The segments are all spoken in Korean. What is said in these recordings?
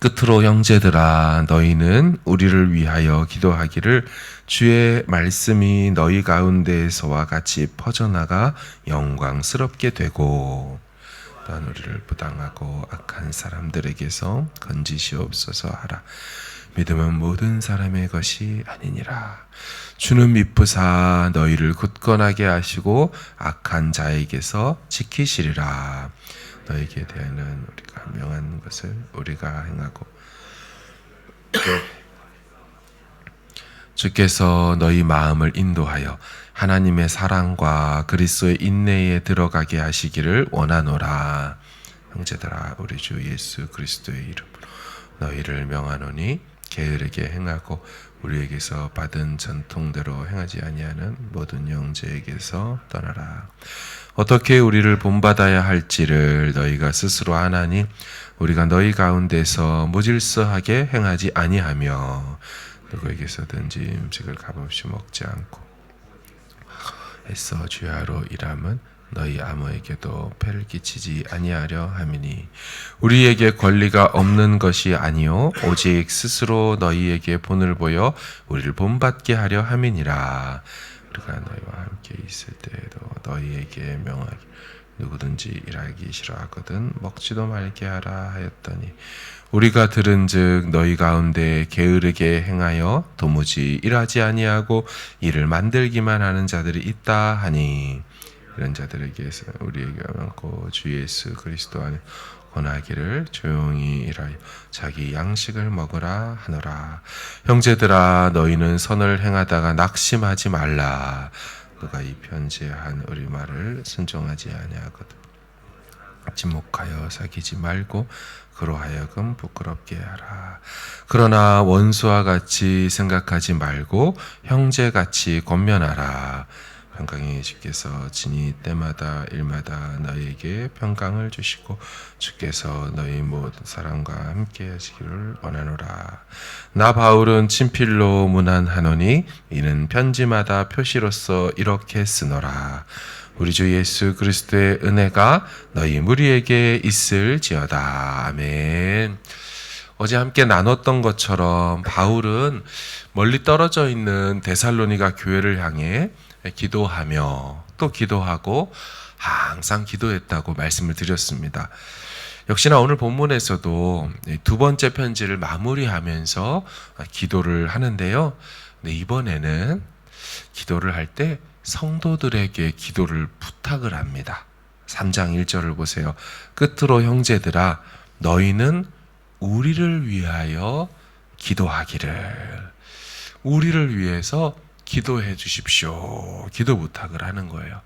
끝으로 형제들아 너희는 우리를 위하여 기도하기를 주의 말씀이 너희 가운데에서와 같이 퍼져나가 영광스럽게 되고 또한 우리를 부당하고 악한 사람들에게서 건지시옵소서 하라. 믿음은 모든 사람의 것이 아니니라. 주는 미쁘사 너희를 굳건하게 하시고 악한 자에게서 지키시리라. 너희에게 대하여는 우리가 명한 것을 우리가 행하고 주께서 너희 마음을 인도하여 하나님의 사랑과 그리스도의 인내에 들어가게 하시기를 원하노라. 형제들아 우리 주 예수 그리스도의 이름으로 너희를 명하노니 게으르게 행하고 우리에게서 받은 전통대로 행하지 아니하는 모든 형제에게서 떠나라. 어떻게 우리를 본받아야 할지를 너희가 스스로 아나니 우리가 너희 가운데서 무질서하게 행하지 아니하며 누구에게서든지 음식을 값없이 먹지 않고 애써 주야로 일함은 너희 아무에게도 폐를 끼치지 아니하려 함이니 우리에게 권리가 없는 것이 아니요 오직 스스로 너희에게 본을 보여 우리를 본받게 하려 함이니라. 우리가 너희와 함께 있을 때에도 너희에게 명하기 누구든지 일하기 싫어하거든 먹지도 말게 하라 하였더니 우리가 들은즉 너희 가운데 게으르게 행하여 도무지 일하지 아니하고 일을 만들기만 하는 자들이 있다 하니 이런 자들에게서 우리에게 많고 주 예수 그리스도 안에 권하기를 조용히 일하여 자기 양식을 먹으라 하노라. 형제들아 너희는 선을 행하다가 낙심하지 말라. 그가 이 편지에 한 우리 말을 순종하지 아니하거든 침묵하여 사귀지 말고 그로 하여금 부끄럽게 하라. 그러나 원수와 같이 생각하지 말고 형제같이 권면하라. 평강의 주께서 진히 때마다 일마다 너희에게 평강을 주시고 주께서 너희 모든 사람과 함께 하시기를 원하노라. 나 바울은 친필로 문안하노니 이는 편지마다 표시로서 이렇게 쓰노라. 우리 주 예수 그리스도의 은혜가 너희 무리에게 있을지어다. 아멘. 어제 함께 나눴던 것처럼 바울은 멀리 떨어져 있는 데살로니가 교회를 향해 기도하며 또 기도하고 항상 기도했다고 말씀을 드렸습니다. 역시나 오늘 본문에서도 두 번째 편지를 마무리하면서 기도를 하는데요. 이번에는 기도를 할 때 성도들에게 기도를 부탁을 합니다. 3장 1절을 보세요. 끝으로 형제들아 너희는 우리를 위하여 기도하기를. 우리를 위해서 기도해 주십시오. 기도 부탁을 하는 거예요.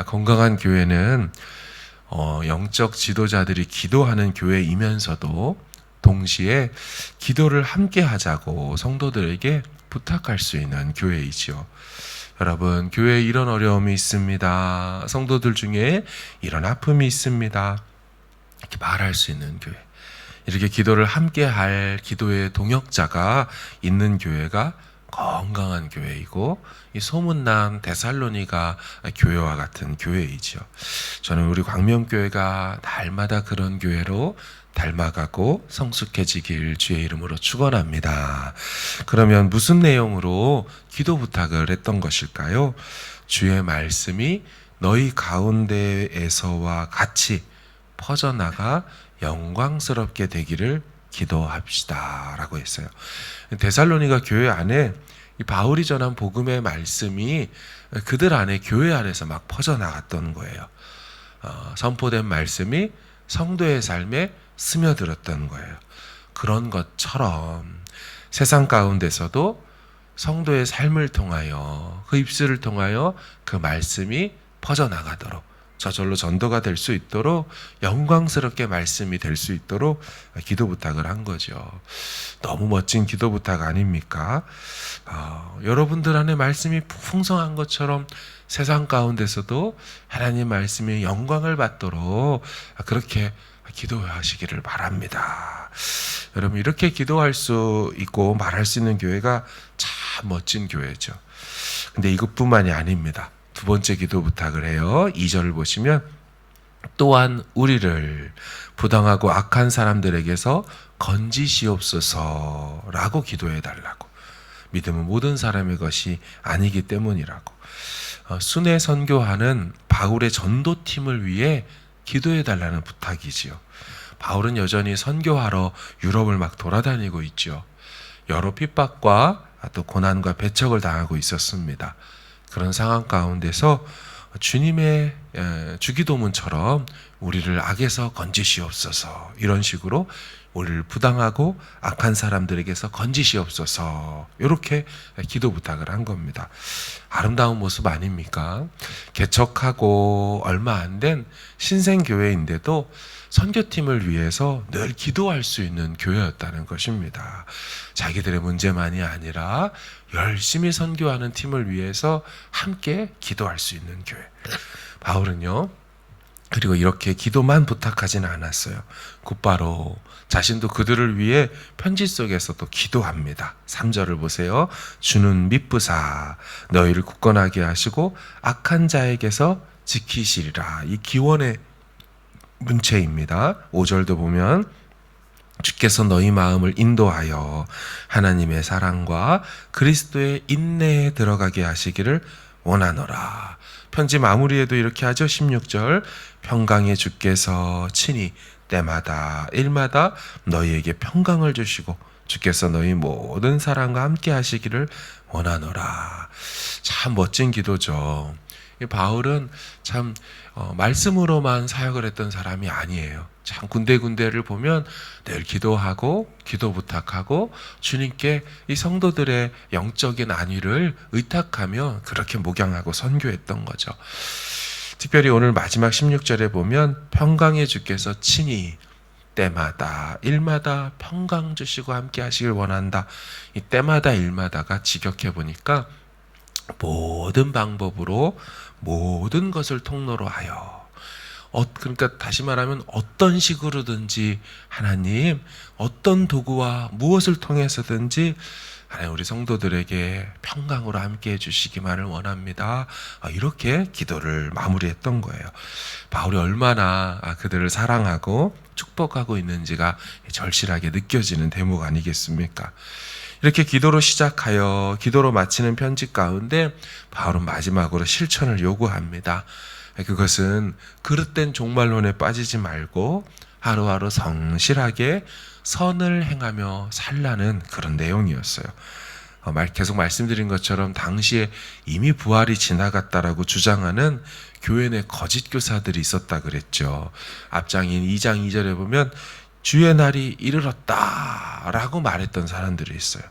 건강한 교회는 영적 지도자들이 기도하는 교회이면서도 동시에 기도를 함께 하자고 성도들에게 부탁할 수 있는 교회이죠. 여러분, 교회에 이런 어려움이 있습니다. 성도들 중에 이런 아픔이 있습니다. 이렇게 말할 수 있는 교회. 이렇게 기도를 함께 할 기도의 동역자가 있는 교회가 건강한 교회이고 이 소문난 데살로니가 교회와 같은 교회이죠. 저는 우리 광명교회가 날마다 그런 교회로 닮아가고 성숙해지길 주의 이름으로 축원합니다. 그러면 무슨 내용으로 기도 부탁을 했던 것일까요? 주의 말씀이 너희 가운데에서와 같이 퍼져나가 영광스럽게 되기를 기도합시다 라고 했어요. 데살로니가 교회 안에 이 바울이 전한 복음의 말씀이 그들 안에 교회 안에서 막 퍼져나갔던 거예요. 선포된 말씀이 성도의 삶에 스며들었던 거예요. 그런 것처럼 세상 가운데서도 성도의 삶을 통하여 그 입술을 통하여 그 말씀이 퍼져나가도록 저절로 전도가 될 수 있도록 영광스럽게 말씀이 될 수 있도록 기도 부탁을 한 거죠. 너무 멋진 기도 부탁 아닙니까? 여러분들 안에 말씀이 풍성한 것처럼 세상 가운데서도 하나님 말씀의 영광을 받도록 그렇게 기도하시기를 바랍니다. 여러분 이렇게 기도할 수 있고 말할 수 있는 교회가 참 멋진 교회죠. 근데 이것뿐만이 아닙니다. 두 번째 기도 부탁을 해요. 2절을 보시면 또한 우리를 부당하고 악한 사람들에게서 건지시옵소서라고 기도해 달라고. 믿음은 모든 사람의 것이 아니기 때문이라고. 순회 선교하는 바울의 전도팀을 위해 기도해 달라는 부탁이지요. 바울은 여전히 선교하러 유럽을 막 돌아다니고 있죠. 여러 핍박과 또 고난과 배척을 당하고 있었습니다. 그런 상황 가운데서 주님의 주기도문처럼 우리를 악에서 건지시옵소서, 이런 식으로 우리를 부당하고 악한 사람들에게서 건지시옵소서, 이렇게 기도 부탁을 한 겁니다. 아름다운 모습 아닙니까? 개척하고 얼마 안 된 신생교회인데도 선교팀을 위해서 늘 기도할 수 있는 교회였다는 것입니다. 자기들의 문제만이 아니라 열심히 선교하는 팀을 위해서 함께 기도할 수 있는 교회. 바울은요, 그리고 이렇게 기도만 부탁하지는 않았어요. 곧바로 자신도 그들을 위해 편지 속에서도 기도합니다. 3절을 보세요. 주는 미쁘사 너희를 굳건하게 하시고 악한 자에게서 지키시리라. 이 기원의 문체입니다. 5절도 보면 주께서 너희 마음을 인도하여 하나님의 사랑과 그리스도의 인내에 들어가게 하시기를 원하노라. 편지 마무리에도 이렇게 하죠. 16절 평강의 주께서 친히 때마다 일마다 너희에게 평강을 주시고 주께서 너희 모든 사랑과 함께 하시기를 원하노라. 참 멋진 기도죠. 바울은 참 말씀으로만 사역을 했던 사람이 아니에요. 참 군데군데를 보면 늘 기도하고 기도 부탁하고 주님께 이 성도들의 영적인 안위를 의탁하며 그렇게 목양하고 선교했던 거죠. 특별히 오늘 마지막 16절에 보면 평강의 주께서 친히 때마다 일마다 평강 주시고 함께 하시길 원한다. 이 때마다 일마다가 직역해 보니까 모든 방법으로 모든 것을 통로로 하여, 그러니까 다시 말하면 어떤 식으로든지 하나님, 어떤 도구와 무엇을 통해서든지 하나님 우리 성도들에게 평강으로 함께 해주시기만을 원합니다. 이렇게 기도를 마무리했던 거예요. 바울이 얼마나 그들을 사랑하고 축복하고 있는지가 절실하게 느껴지는 대목 아니겠습니까? 이렇게 기도로 시작하여 기도로 마치는 편지 가운데 바울은 마지막으로 실천을 요구합니다. 그것은 그릇된 종말론에 빠지지 말고 하루하루 성실하게 선을 행하며 살라는 그런 내용이었어요. 계속 말씀드린 것처럼 당시에 이미 부활이 지나갔다라고 주장하는 교회 내 거짓 교사들이 있었다 그랬죠. 앞장인 2장 2절에 보면 주의 날이 이르렀다라고 말했던 사람들이 있어요.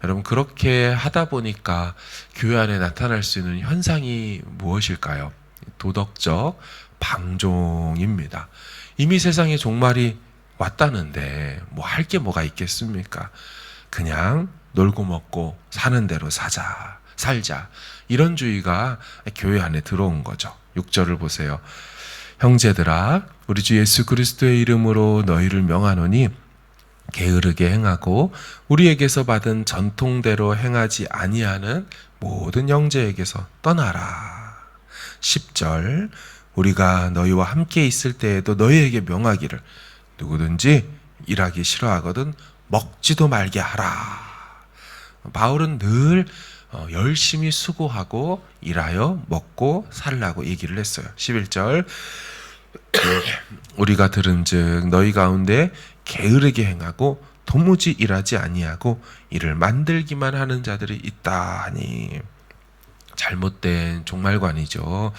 여러분, 그렇게 하다 보니까 교회 안에 나타날 수 있는 현상이 무엇일까요? 도덕적 방종입니다. 이미 세상에 종말이 왔다는데 뭐 할 게 뭐가 있겠습니까? 그냥 놀고 먹고 사는 대로 살자. 이런 주의가 교회 안에 들어온 거죠. 6절을 보세요. 형제들아, 우리 주 예수 그리스도의 이름으로 너희를 명하노니 게으르게 행하고 우리에게서 받은 전통대로 행하지 아니하는 모든 형제에게서 떠나라. 10절 우리가 너희와 함께 있을 때에도 너희에게 명하기를 누구든지 일하기 싫어하거든 먹지도 말게 하라. 바울은 늘 열심히 수고하고 일하여 먹고 살라고 얘기를 했어요. 11절 우리가 들은즉 너희 가운데 게으르게 행하고 도무지 일하지 아니하고 일을 만들기만 하는 자들이 있다 하니, 잘못된 종말관이죠.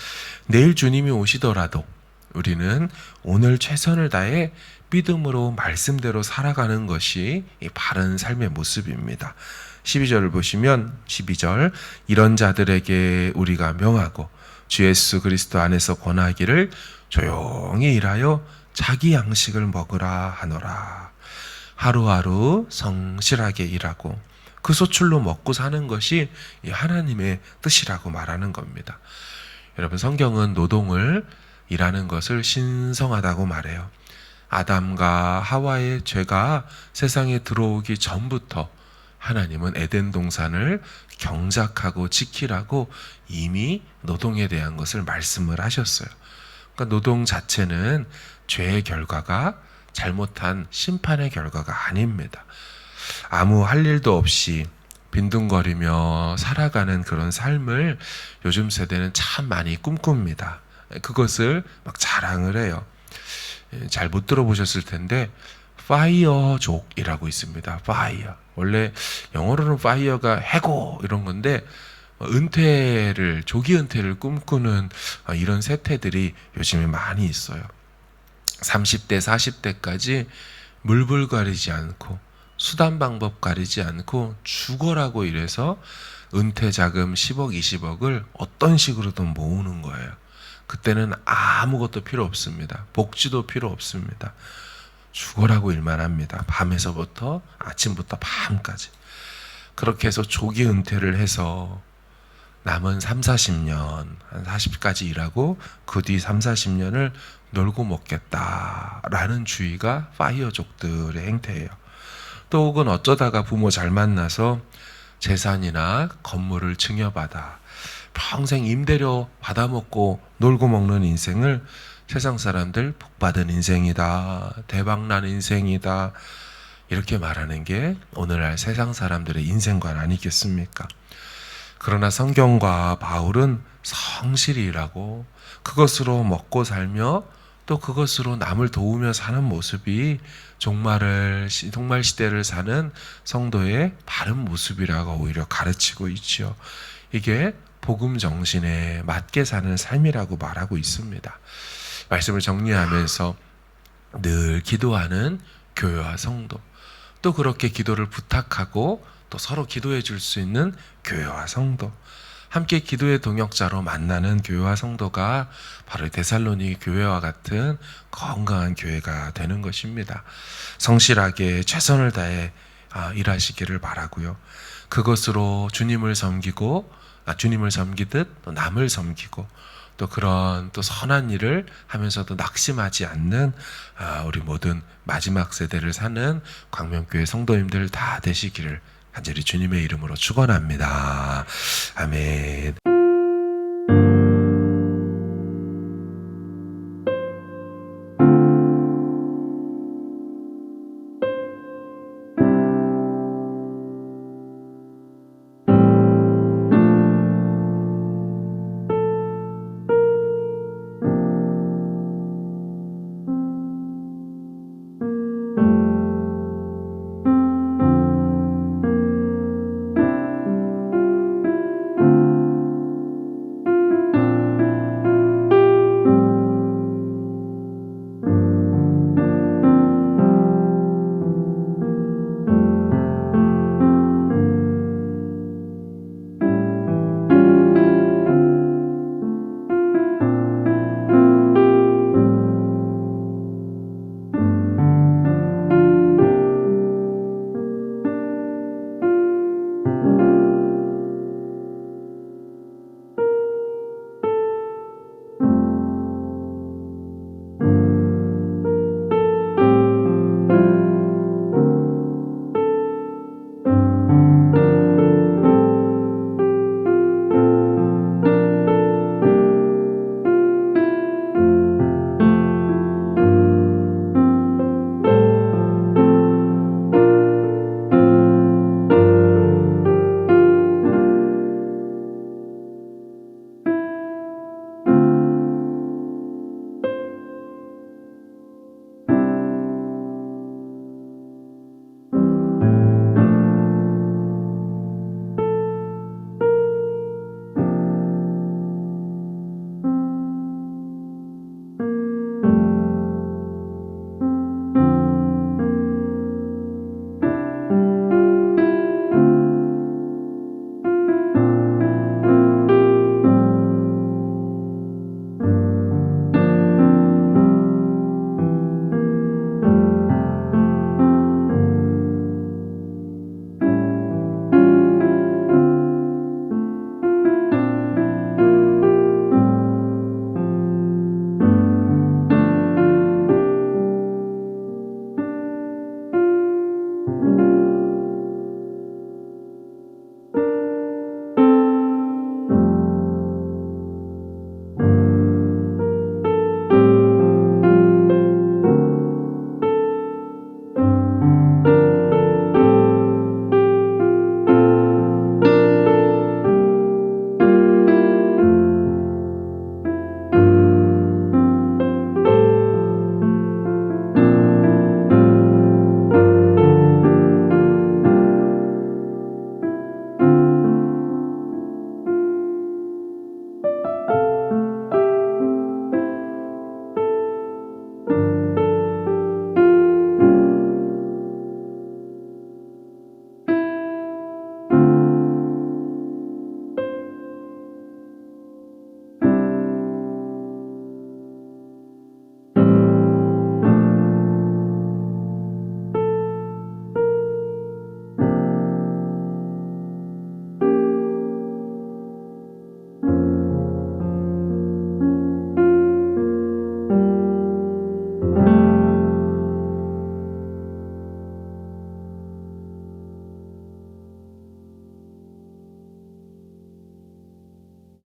내일 주님이 오시더라도 우리는 오늘 최선을 다해 믿음으로 말씀대로 살아가는 것이 바른 삶의 모습입니다. 12절을 보시면 12절 이런 자들에게 우리가 명하고 주 예수 그리스도 안에서 권하기를 조용히 일하여 자기 양식을 먹으라 하노라. 하루하루 성실하게 일하고 그 소출로 먹고 사는 것이 하나님의 뜻이라고 말하는 겁니다. 여러분, 성경은 노동을 일하는 것을 신성하다고 말해요. 아담과 하와의 죄가 세상에 들어오기 전부터 하나님은 에덴 동산을 경작하고 지키라고 이미 노동에 대한 것을 말씀을 하셨어요. 그러니까 노동 자체는 죄의 결과가, 잘못한 심판의 결과가 아닙니다. 아무 할 일도 없이 빈둥거리며 살아가는 그런 삶을 요즘 세대는 참 많이 꿈꿉니다. 그것을 막 자랑을 해요. 잘 못 들어보셨을 텐데 파이어족이라고 있습니다. 파이어. 원래 영어로는 파이어가 해고 이런 건데 은퇴를, 조기 은퇴를 꿈꾸는 이런 세태들이 요즘에 많이 있어요. 30대, 40대까지 물불 가리지 않고 수단 방법 가리지 않고 죽어라고 이래서 은퇴 자금 10억, 20억을 어떤 식으로든 모으는 거예요. 그때는 아무것도 필요 없습니다. 복지도 필요 없습니다. 죽어라고 일만 합니다. 밤에서부터 아침부터 밤까지. 그렇게 해서 조기 은퇴를 해서 남은 3, 40년, 한 40까지 일하고 그 뒤 3, 40년을 놀고 먹겠다라는 주의가 파이어족들의 행태예요. 또 혹은 어쩌다가 부모 잘 만나서 재산이나 건물을 증여받아 평생 임대료 받아먹고 놀고 먹는 인생을 세상 사람들 복받은 인생이다, 대박난 인생이다, 이렇게 말하는 게 오늘날 세상 사람들의 인생관 아니겠습니까? 그러나 성경과 바울은 성실히 일하고 그것으로 먹고 살며 또 그것으로 남을 도우며 사는 모습이 종말 시대를 사는 성도의 바른 모습이라고 오히려 가르치고 있죠. 이게 복음 정신에 맞게 사는 삶이라고 말하고 있습니다. 말씀을 정리하면서 늘 기도하는 교회와 성도, 또 그렇게 기도를 부탁하고 또 서로 기도해 줄 수 있는 교회와 성도, 함께 기도의 동역자로 만나는 교회와 성도가 바로 데살로니가 교회와 같은 건강한 교회가 되는 것입니다. 성실하게 최선을 다해 일하시기를 바라고요. 그것으로 주님을 섬기듯 또 남을 섬기고 또 그런 또 선한 일을 하면서도 낙심하지 않는 우리 모든 마지막 세대를 사는 광명교회 성도님들 다 되시기를 간절히 주님의 이름으로 축원합니다. 아멘.